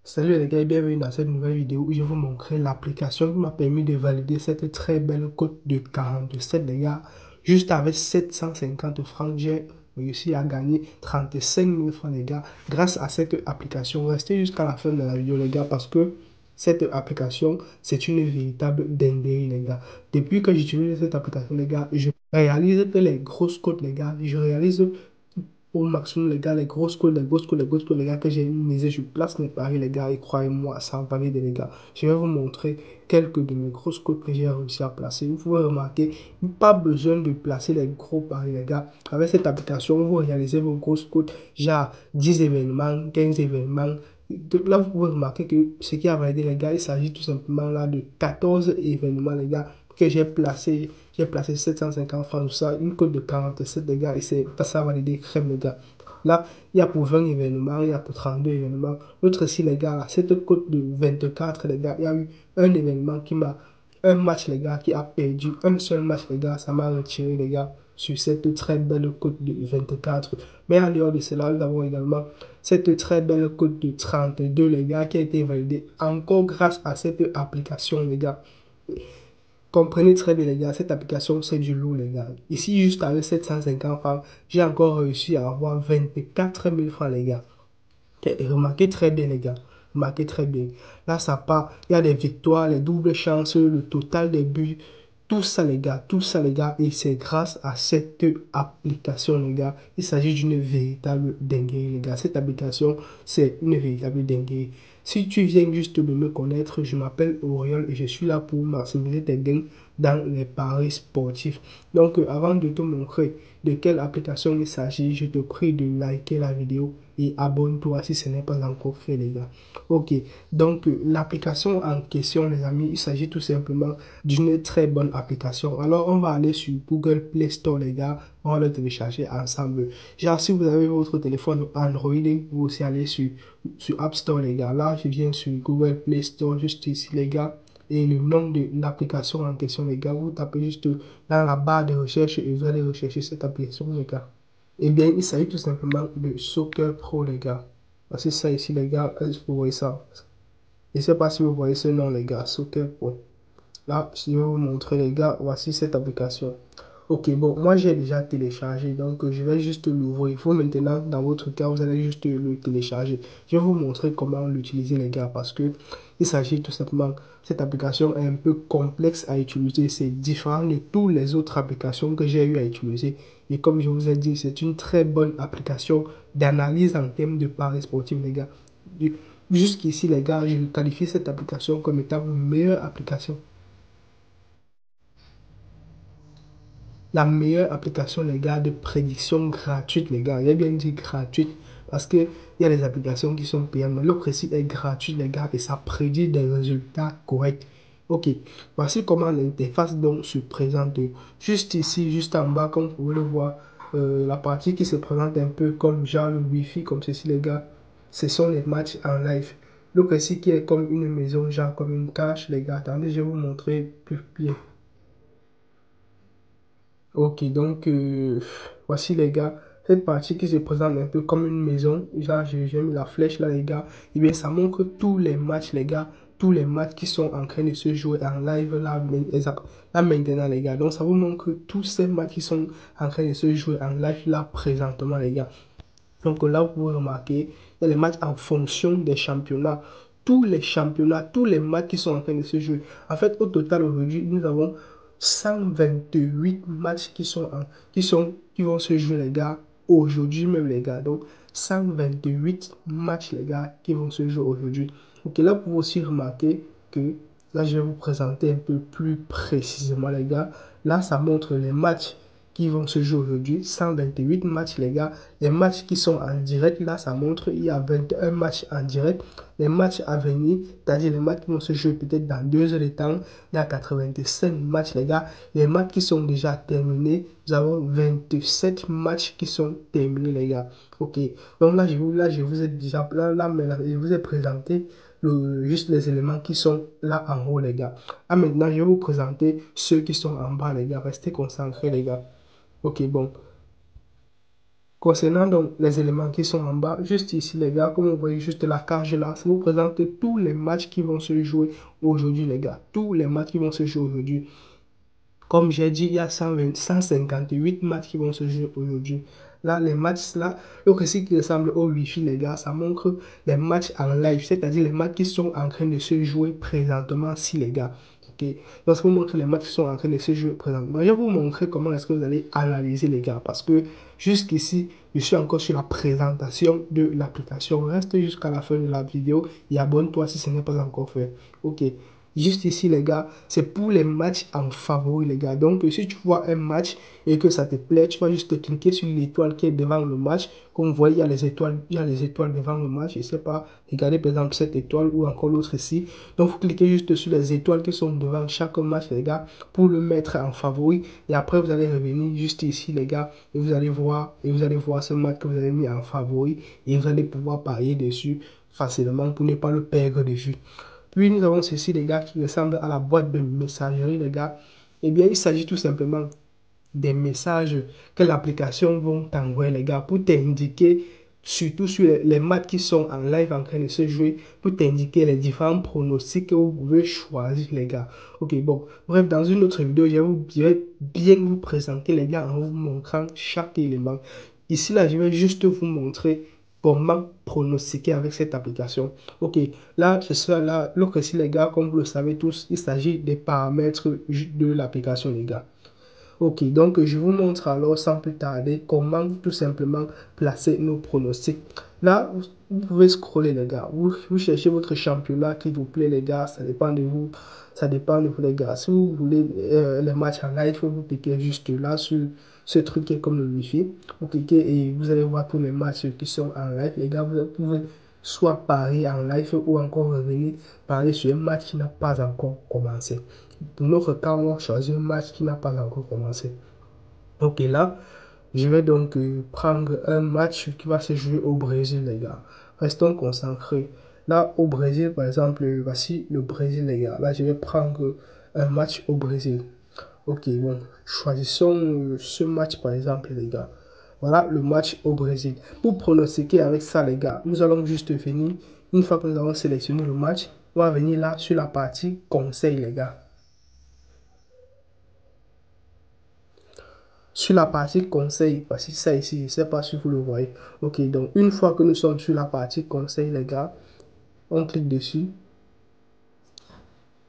Salut les gars et bienvenue dans cette nouvelle vidéo où je vais vous montrer l'application qui m'a permis de valider cette très belle cote de 47 les gars. Juste avec 750 francs, j'ai réussi à gagner 35 000 francs les gars grâce à cette application. Restez jusqu'à la fin de la vidéo les gars parce que cette application c'est une véritable dinguerie les gars. Depuis que j'utilise cette application les gars, je réalise que les grosses cotes les gars, je réalise au maximum, les gars, les gars, que j'ai misé, je place mes paris, les gars, et croyez-moi, ça valide, les gars. Je vais vous montrer quelques de mes grosses cotes que j'ai réussi à placer. Vous pouvez remarquer, pas besoin de placer les gros paris, les gars. Avec cette application, vous réalisez vos grosses cotes, genre 10 événements, 15 événements. Donc là, vous pouvez remarquer que ce qui a validé, les gars, il s'agit tout simplement là de 14 événements, les gars, que j'ai placé. J'ai placé 750 francs, tout ça, une cote de 47, les gars, et c'est pas ça valider crème, les gars. Là, il y a pour 20 événements, il y a pour 32 événements. L'autre ici, les gars, là, cette cote de 24, les gars, il y a eu un événement qui m'a, un match, les gars, qui a perdu. Un seul match, les gars, ça m'a retiré, les gars, sur cette très belle cote de 24. Mais en dehors de cela, nous avons également cette très belle cote de 32, les gars, qui a été validée encore grâce à cette application, les gars. Comprenez très bien, les gars, cette application, c'est du lourd, les gars. Ici, juste avec 750 francs, j'ai encore réussi à avoir 24 000 francs, les gars. Et remarquez très bien, les gars. Remarquez très bien. Là, ça part. Il y a des victoires, les doubles chances, le total des buts. Tout ça, les gars. Tout ça, les gars. Et c'est grâce à cette application, les gars. Il s'agit d'une véritable dinguerie, les gars. Cette application, c'est une véritable dinguerie. Si tu viens juste de me connaître, je m'appelle Auriol et je suis là pour maximiser tes gains dans les paris sportifs. Donc, avant de te montrer de quelle application il s'agit, je te prie de liker la vidéo et abonne-toi si ce n'est pas encore fait, les gars. Ok, donc l'application en question, les amis, il s'agit tout simplement d'une très bonne application. Alors, on va aller sur Google Play Store, les gars. On va le télécharger ensemble. Genre, si vous avez votre téléphone Android, vous aussi allez sur App Store, les gars. Là, je viens sur Google Play Store, juste ici, les gars. Et le nom de l'application en question, les gars, vous tapez juste dans la barre de recherche et vous allez rechercher cette application, les gars. Eh bien, il s'agit tout simplement de Soccer Pro, les gars. Voici ça ici, les gars. Est-ce que vous voyez ça? Je ne sais pas si vous voyez ce nom, les gars. Soccer Pro. Là, je vais vous montrer, les gars. Voici cette application. Ok, bon, moi j'ai déjà téléchargé, donc je vais juste l'ouvrir. Vous maintenant, dans votre cas, vous allez juste le télécharger. Je vais vous montrer comment l'utiliser, les gars, parce que il s'agit tout simplement, cette application est un peu complexe à utiliser. C'est différent de toutes les autres applications que j'ai eu à utiliser. Et comme je vous ai dit, c'est une très bonne application d'analyse en termes de paris sportifs, les gars. Jusqu'ici, les gars, je qualifie cette application comme étant une meilleure application. La meilleure application, les gars, de prédiction gratuite, les gars. J'ai bien dit gratuite parce qu'il y a des applications qui sont payantes. Mais le précis est gratuit, les gars, et ça prédit des résultats corrects. Ok, voici comment l'interface donc se présente. Juste ici, juste en bas, comme vous pouvez le voir, la partie qui se présente un peu comme genre le Wi-Fi, comme ceci, les gars. Ce sont les matchs en live. Le précis qui est comme une maison, genre comme une cage, les gars. Attendez, je vais vous montrer plus bien. Ok, donc voici les gars, cette partie qui se présente un peu comme une maison, genre j'ai mis la flèche là les gars, et bien ça montre tous les matchs les gars, tous les matchs qui sont en train de se jouer en live là, là maintenant les gars, donc ça vous montre tous ces matchs qui sont en train de se jouer en live là présentement les gars. Donc là vous pouvez remarquer, il y a les matchs en fonction des championnats, tous les championnats, tous les matchs qui sont en train de se jouer. En fait, au total aujourd'hui, nous avons 128 matchs qui vont se jouer, les gars, aujourd'hui même, les gars. Donc, 128 matchs, les gars, qui vont se jouer aujourd'hui. Ok, là, vous pouvez aussi remarquer que, là, je vais vous présenter un peu plus précisément, les gars. Là, ça montre les matchs qui vont se jouer aujourd'hui. 128 matchs, les gars. Les matchs qui sont en direct, là, ça montre il y a 21 matchs en direct. Les matchs à venir, c'est-à-dire les matchs qui vont se jouer peut-être dans 2 heures de temps, il y a 85 matchs, les gars. Les matchs qui sont déjà terminés, nous avons 27 matchs qui sont terminés, les gars. Ok. Donc je vous ai déjà, maintenant, je vous ai présenté juste les éléments qui sont là en haut, les gars. Ah, maintenant, je vais vous présenter ceux qui sont en bas, les gars. Restez concentrés, les gars. Ok, bon. Concernant donc les éléments qui sont en bas, juste ici les gars, comme vous voyez juste la cage là, ça vous présente tous les matchs qui vont se jouer aujourd'hui les gars. Tous les matchs qui vont se jouer aujourd'hui. Comme j'ai dit, il y a 158 matchs qui vont se jouer aujourd'hui. Là, les matchs là, le récit qui ressemble au Wi-Fi les gars, ça montre les matchs en live, c'est-à-dire les matchs qui sont en train de se jouer présentement si les gars. Ok, donc je vous montre les matchs qui sont en train de se jouer présentement. Je vais vous montrer comment est-ce que vous allez analyser les gars, parce que jusqu'ici, je suis encore sur la présentation de l'application. Reste jusqu'à la fin de la vidéo et abonne-toi si ce n'est pas encore fait. Ok. Juste ici, les gars, c'est pour les matchs en favori, les gars. Donc, si tu vois un match et que ça te plaît, tu vas juste cliquer sur l'étoile qui est devant le match. Comme vous voyez, il y a les étoiles devant le match. Je ne sais pas, regardez par exemple cette étoile ou encore l'autre ici. Donc, vous cliquez juste sur les étoiles qui sont devant chaque match, les gars, pour le mettre en favori. Et après, vous allez revenir juste ici, les gars, et vous allez voir ce match que vous avez mis en favori. Et vous allez pouvoir parier dessus facilement pour ne pas le perdre de vue. Puis nous avons ceci, les gars, qui ressemble à la boîte de messagerie, les gars. Eh bien, il s'agit tout simplement des messages que l'application va t'envoyer, les gars, pour t'indiquer, surtout sur les matchs qui sont en live en train de se jouer, pour t'indiquer les différents pronostics que vous pouvez choisir, les gars. Ok, bon, bref, dans une autre vidéo, je vais bien vous présenter, les gars, en vous montrant chaque élément. Ici, là, je vais juste vous montrer comment pronostiquer avec cette application. Ok, là, ce sera là, donc ici, les gars, comme vous le savez tous, il s'agit des paramètres de l'application, les gars. Ok, donc je vous montre alors sans plus tarder comment tout simplement placer nos pronostics. Là, vous pouvez scroller les gars. Vous cherchez votre championnat qui vous plaît les gars. Ça dépend de vous. Ça dépend de vous les gars. Si vous voulez les matchs en live, vous cliquez juste là sur ce truc qui est comme le Wi-Fi. Vous cliquez et vous allez voir tous les matchs qui sont en live. Les gars, vous pouvez soit parier en live ou encore revenir parier sur un match qui n'a pas encore commencé. Pour notre cas, on va choisir un match qui n'a pas encore commencé. Ok, là, je vais donc prendre un match qui va se jouer au Brésil, les gars. Restons concentrés. Là, au Brésil, par exemple, voici le Brésil, les gars. Là, je vais prendre un match au Brésil. Ok, bon, choisissons ce match, par exemple, les gars. Voilà le match au Brésil. Pour pronostiquer avec ça, les gars, nous allons juste venir. Une fois que nous avons sélectionné le match, on va venir là sur la partie conseil, les gars. Sur la partie conseil, voici ça ici, je ne sais pas si vous le voyez. Ok, donc une fois que nous sommes sur la partie conseil, les gars, on clique dessus.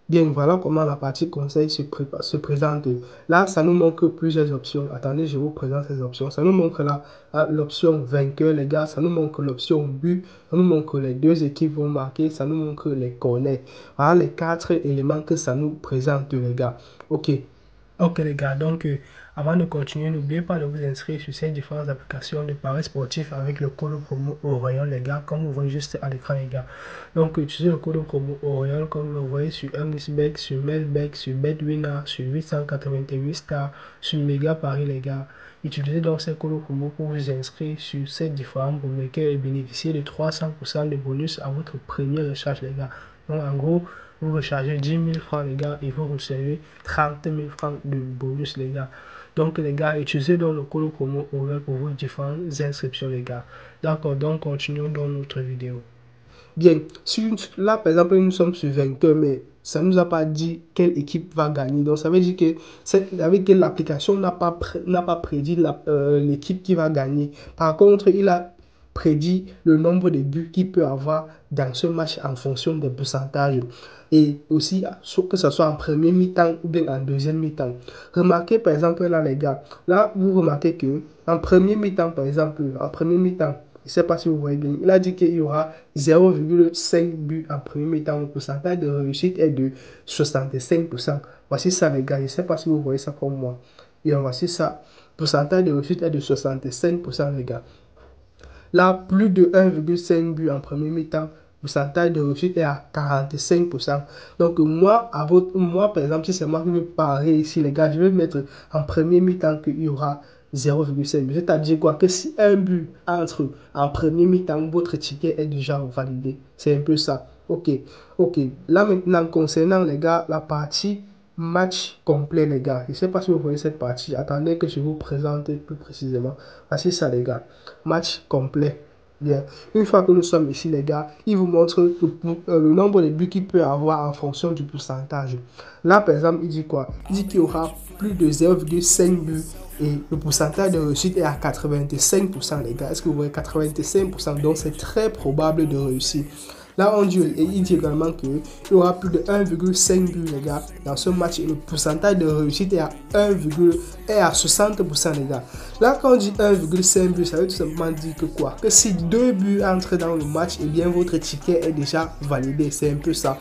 Bien, voilà comment la partie conseil se présente. Là, ça nous montre plusieurs options. Attendez, je vous présente ces options. Ça nous montre là l'option vainqueur, les gars. Ça nous montre l'option but. Ça nous montre les deux équipes vont marquer. Ça nous montre les corners. Voilà les 4 éléments que ça nous présente, les gars. Ok. Ok les gars, donc avant de continuer, n'oubliez pas de vous inscrire sur ces différentes applications de paris sportifs avec le code promo Orion les gars, comme vous voyez juste à l'écran les gars. Donc utilisez le code promo Orion comme vous le voyez sur MXBet, sur Melbet, sur Betwinner, sur 888 stars, sur Mega Paris les gars. Utilisez donc ces codes promo pour vous inscrire sur ces différents bookmakers et bénéficier de 300% de bonus à votre première recharge les gars. Donc en gros, vous rechargez 10 000 francs les gars et vous recevez 30 000 francs de bonus les gars. Donc les gars, utilisez donc le code promo OVER pour vos différentes inscriptions les gars. D'accord, donc continuons dans notre vidéo. Bien, là par exemple nous sommes sur vainqueur, mais ça ne nous a pas dit quelle équipe va gagner. Donc ça veut dire que l'application n'a pas prédit l'équipe qui va gagner. Par contre, il a prédit le nombre de buts qu'il peut avoir dans ce match en fonction des pourcentages. Et aussi, que ce soit en premier mi-temps ou bien en deuxième mi-temps. Remarquez par exemple là les gars, là vous remarquez que en premier mi-temps par exemple, en premier mi-temps, je ne sais pas si vous voyez bien, il a dit qu'il y aura 0,5 buts en premier mi-temps. Le pourcentage de réussite est de 65%. Voici ça les gars, je ne sais pas si vous voyez ça comme moi. Et voici ça, le pourcentage de réussite est de 65% les gars. Là, plus de 1,5 but en premier mi-temps, le pourcentage de réussite est à 45%. Donc moi, par exemple, si c'est moi qui veux parier ici, les gars, je vais mettre en premier mi-temps qu'il y aura 0,5 but. C'est-à-dire quoi? Que si un but entre en premier mi-temps, votre ticket est déjà validé. C'est un peu ça. Ok, ok. Là maintenant, concernant les gars, la partie match complet, les gars. Je ne sais pas si vous voyez cette partie. Attendez que je vous présente plus précisément. Voici ça, les gars. Match complet. Bien. Une fois que nous sommes ici, les gars, il vous montre le nombre de buts qu'il peut avoir en fonction du pourcentage. Là, par exemple, il dit quoi? Il dit qu'il y aura plus de 0,5 buts et le pourcentage de réussite est à 85%, les gars. Est-ce que vous voyez 85%? Donc, c'est très probable de réussir. Là, il dit également qu'il y aura plus de 1,5 but, les gars, dans ce match. Et le pourcentage de réussite est à 60%, les gars. Là, quand on dit 1,5 but, ça veut tout simplement dire que quoi? Que si 2 buts entrent dans le match, et bien, votre ticket est déjà validé. C'est un peu ça.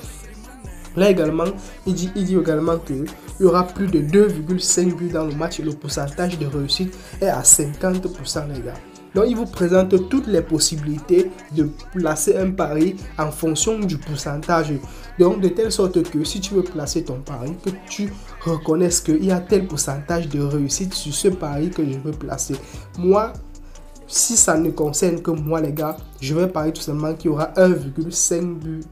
Là également, il dit également qu'il y aura plus de 2,5 buts dans le match et le pourcentage de réussite est à 50%, les gars. Donc, il vous présente toutes les possibilités de placer un pari en fonction du pourcentage. Donc, de telle sorte que si tu veux placer ton pari, que tu reconnaisses qu'il y a tel pourcentage de réussite sur ce pari que je veux placer. Moi, si ça ne concerne que moi, les gars, je vais parier tout simplement qu'il y aura 1,5 but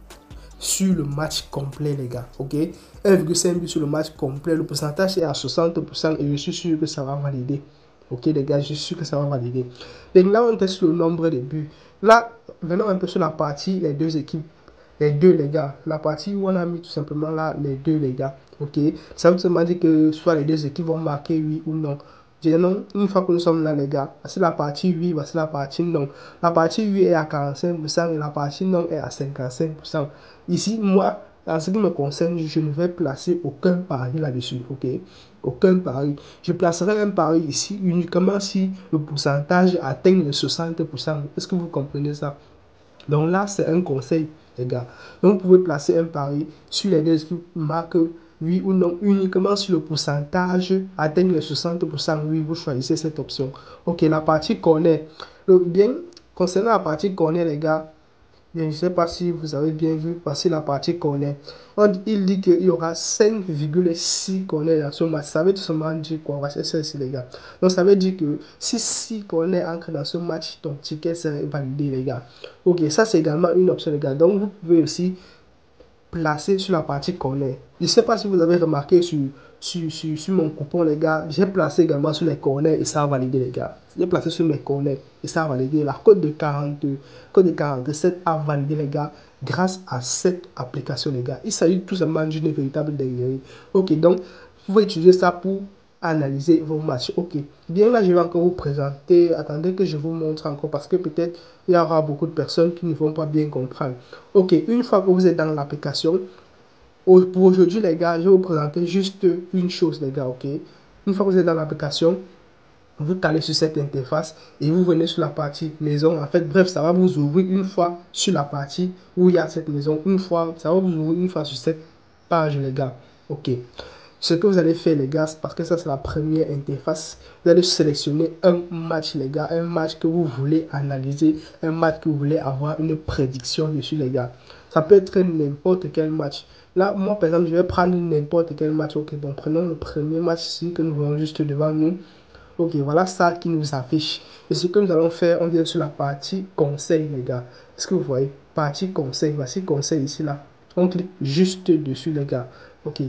sur le match complet, les gars. Ok, 1,5 but sur le match complet. Le pourcentage est à 60% et je suis sûr que ça va valider. Ok, les gars, je suis sûr que ça va valider. Donc là, on est sur le nombre de buts. Là, venons un peu sur la partie, les deux équipes. Les deux, les gars. La partie où on a mis tout simplement là, les deux, les gars. Ok, ça veut seulement dire que soit les deux équipes vont marquer oui ou non. Non, une fois que nous sommes là, les gars, voici la partie oui, voici la partie non. La partie oui est à 45% et la partie non est à 55%. Ici, moi, en ce qui me concerne, je ne vais placer aucun pari là-dessus, ok? Aucun pari. Je placerai un pari ici uniquement si le pourcentage atteint les 60%. Est-ce que vous comprenez ça? Donc là, c'est un conseil, les gars. Donc, vous pouvez placer un pari sur les deux qui marquent oui ou non, uniquement si le pourcentage atteint les 60%. Oui, vous choisissez cette option. Ok, la partie corner. Bien, concernant la partie corner, les gars, je ne sais pas si vous avez bien vu passer la partie corner. Il dit qu'il y aura 5,6 corners dans ce match. Ça veut tout simplement dire quoi? C'est ça ici, les gars. Donc, ça veut dire que si 6 corners entrent dans ce match, ton ticket serait validé, les gars. Ok, ça, c'est également une option, les gars. Donc, vous pouvez aussi placer sur la partie corner. Je ne sais pas si vous avez remarqué sur mon coupon, les gars. J'ai placé également sur les corners et ça a validé, les gars. J'ai placé sur mes corners et ça a validé. La cote de 47 a validé, les gars, grâce à cette application, les gars. Il s'agit tout simplement d'une véritable dinguerie. Ok, donc, vous pouvez utiliser ça pour analyser vos matchs. Ok, bien là, je vais encore vous présenter. Attendez que je vous montre encore parce que peut-être il y aura beaucoup de personnes qui ne vont pas bien comprendre. Ok, une fois que vous êtes dans l'application, pour aujourd'hui, les gars, je vais vous présenter juste une chose, les gars. Ok, une fois que vous êtes dans l'application, vous allez sur cette interface et vous venez sur la partie maison. En fait, bref, ça va vous ouvrir une fois sur la partie où il y a cette maison. Une fois, ça va vous ouvrir une fois sur cette page, les gars. Ok. Ce que vous allez faire, les gars, parce que ça, c'est la première interface. Vous allez sélectionner un match, les gars. Un match que vous voulez analyser. Un match que vous voulez avoir une prédiction dessus, les gars. Ça peut être n'importe quel match. Là, moi, par exemple, je vais prendre n'importe quel match. Ok, bon, prenons le premier match ici que nous voyons juste devant nous. Ok, voilà ça qui nous affiche. Et ce que nous allons faire, on vient sur la partie conseil, les gars. Est-ce que vous voyez? Partie conseil. Voici conseil ici, là. On clique juste dessus, les gars. Ok.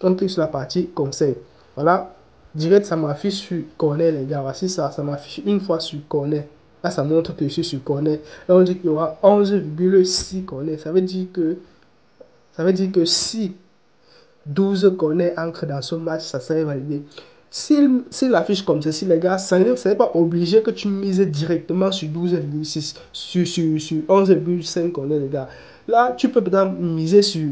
On clique sur la partie conseil. Voilà. Direct, ça m'affiche sur corner, les gars. Voici ça. Ça m'affiche une fois sur corner. Là, ça montre que je suis sur corner. Là, on dit qu'il y aura 11,6 corner. Ça veut dire que si 12 corners entrent dans ce match, ça serait validé. S'il affiche comme ceci, les gars, ce n'est pas obligé que tu mises directement sur 12,6, sur 11,5 corners, les gars. Là, tu peux peut-être miser sur,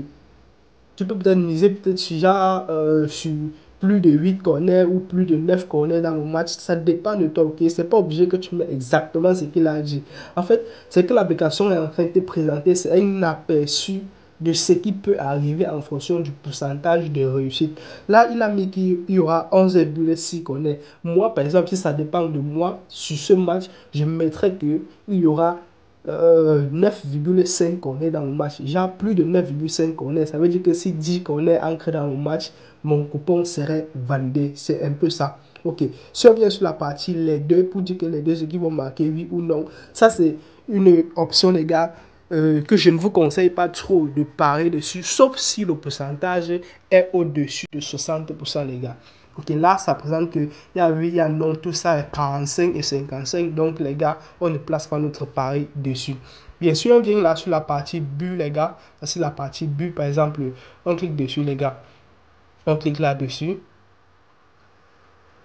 genre, sur plus de 8 corners ou plus de 9 corners dans le match. Ça dépend de toi, ok? C'est pas obligé que tu mets exactement ce qu'il a dit. En fait, ce que l'application est en train de te présenter, c'est un aperçu de ce qui peut arriver en fonction du pourcentage de réussite. Là, il a mis qu'il y aura 11,6 corners. Moi, par exemple, si ça dépend de moi, sur ce match, je mettrais qu'il y aura 9,5 corners dans le match. Genre plus de 9,5 corners. Ça veut dire que si 10 corners entrent dans le match, mon coupon serait validé. C'est un peu ça. Ok. Si on vient sur la partie les deux, pour dire que les deux équipes vont marquer oui ou non, ça c'est une option, les gars. que je ne vous conseille pas trop de parier dessus, sauf si le pourcentage est au-dessus de 60%, les gars. Ok, là, ça présente que il y a non, tout ça est 45 et 55. Donc, les gars, on ne place pas notre pari dessus. Bien sûr, on vient là sur la partie but, les gars. Ça, c'est la partie but, par exemple. On clique dessus, les gars. On clique là-dessus.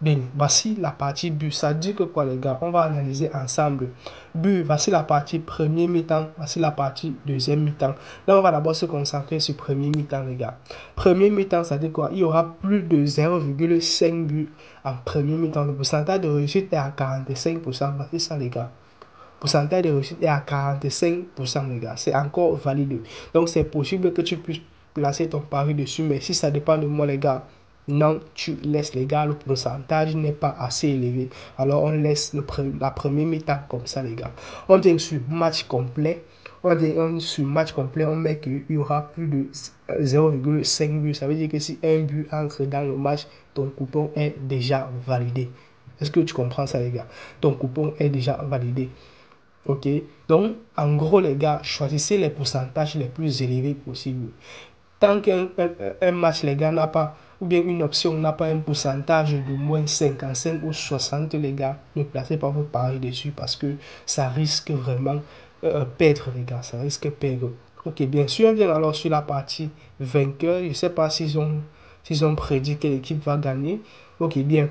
Bien, voici la partie but. Ça dit que quoi, les gars? On va analyser ensemble. But, voici la partie premier mi-temps. Voici la partie deuxième mi-temps. Là, on va d'abord se concentrer sur premier mi-temps, les gars. Premier mi-temps, ça dit quoi? Il y aura plus de 0,5 buts en premier mi-temps. Le pourcentage de réussite est à 45%. Voici ça, les gars. Le pourcentage de réussite est à 45%, les gars. C'est encore validé. Donc, c'est possible que tu puisses placer ton pari dessus. Mais si ça dépend de moi, les gars, non, tu laisses, les gars, le pourcentage n'est pas assez élevé. Alors, on laisse la première mi-temps comme ça, les gars. On vient sur match complet. Sur match complet, on met qu'il y aura plus de 0,5 buts. Ça veut dire que si un but entre dans le match, ton coupon est déjà validé. Est-ce que tu comprends ça, les gars? Ton coupon est déjà validé. Ok? Donc, en gros, les gars, choisissez les pourcentages les plus élevés possibles. Tant qu'un match, les gars, n'a pas, ou bien une option n'a pas un pourcentage de moins 55 ou 60, les gars, ne placez pas vos paris dessus parce que ça risque vraiment perdre, les gars. Ça risque perdre. Ok, bien sûr, on vient alors sur la partie vainqueur. Je ne sais pas s'ils ont prédit quelle équipe va gagner. Ok, bien.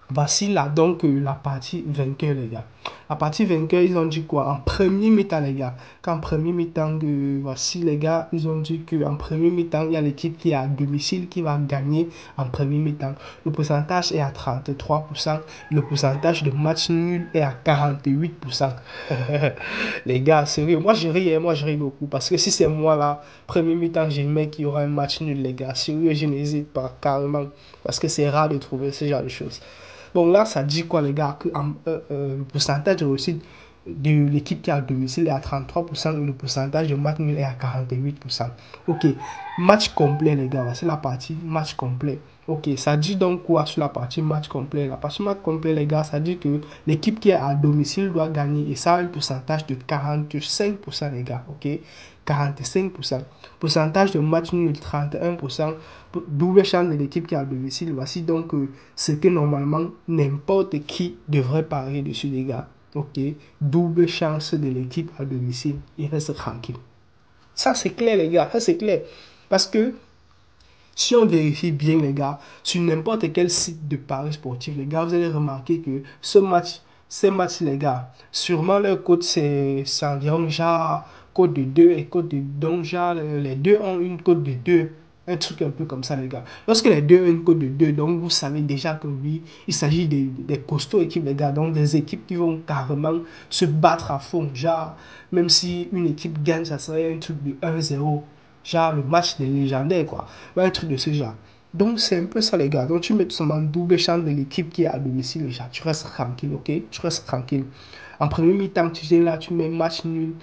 Voici là donc la partie vainqueur, les gars. La partie vainqueur, ils ont dit quoi? En premier mi-temps, les gars. Qu'en premier mi-temps, voici les gars, ils ont dit qu'en premier mi-temps, il y a l'équipe qui est à domicile qui va gagner en premier mi-temps. Le pourcentage est à 33%. Le pourcentage de match nul est à 48%. Les gars, sérieux, moi je ris beaucoup. Parce que si c'est moi là, premier mi-temps, j'aimais qu'il y aura un match nul, les gars. Sérieux, je n'hésite pas carrément. Parce que c'est rare de trouver ce genre de choses. Bon, là, ça dit quoi, les gars? Que le pourcentage de réussite de l'équipe qui est à domicile est à 33% et le pourcentage de match nul est à 48%. Ok, match complet, les gars. C'est la partie match complet. Ok, ça dit donc quoi sur la partie match complet? La partie match complet, les gars, ça dit que l'équipe qui est à domicile doit gagner et ça a un pourcentage de 45%, les gars. Ok, 45%. Pourcentage de match nul, 31%. Double chance de l'équipe qui est à domicile. Voici donc ce que normalement n'importe qui devrait parier dessus, les gars. Ok, double chance de l'équipe à domicile. Il reste tranquille. Ça, c'est clair, les gars. Ça, c'est clair. Parce que si on vérifie bien, les gars, sur n'importe quel site de paris sportif, les gars, vous allez remarquer que ces matchs, les gars, sûrement leur cote, c'est environ genre cote de 2 et cote de... Donc, genre, les deux ont une cote de 2. Un truc un peu comme ça, les gars. Lorsque les deux ont une cote de 2, donc vous savez déjà que oui, il s'agit des costauds équipes, les gars. Donc, des équipes qui vont carrément se battre à fond. Genre, même si une équipe gagne, ça serait un truc de 1-0. Genre le match des légendaires, quoi. Un truc de ce genre. Donc, c'est un peu ça, les gars. Donc, tu mets tout simplement double chance de l'équipe qui est à domicile, déjà. Tu restes tranquille, ok? Tu restes tranquille. En premier mi-temps, tu sais, là, tu mets match nul.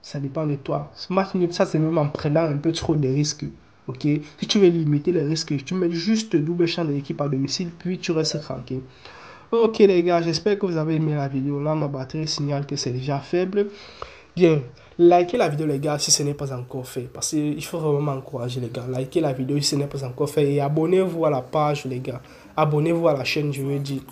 Ça dépend de toi. Ce match nul, ça, c'est même en prenant un peu trop de risques. Ok? Si tu veux limiter les risques, tu mets juste double chance de l'équipe à domicile, puis tu restes tranquille. Ok, les gars, j'espère que vous avez aimé la vidéo. Là, ma batterie signale que c'est déjà faible. Bien, likez la vidéo, les gars, si ce n'est pas encore fait. Parce qu'il faut vraiment encourager, les gars. Likez la vidéo si ce n'est pas encore fait. Et abonnez-vous à la page, les gars. Abonnez-vous à la chaîne, je veux dire.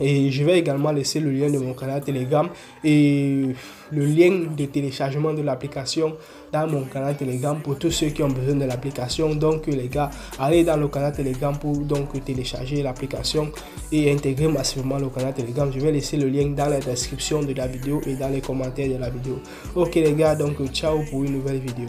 Et je vais également laisser le lien de mon canal Telegram et le lien de téléchargement de l'application dans mon canal Telegram pour tous ceux qui ont besoin de l'application. Donc les gars, allez dans le canal Telegram pour donc télécharger l'application et intégrer massivement le canal Telegram. Je vais laisser le lien dans la description de la vidéo et dans les commentaires de la vidéo. Ok les gars, donc ciao pour une nouvelle vidéo.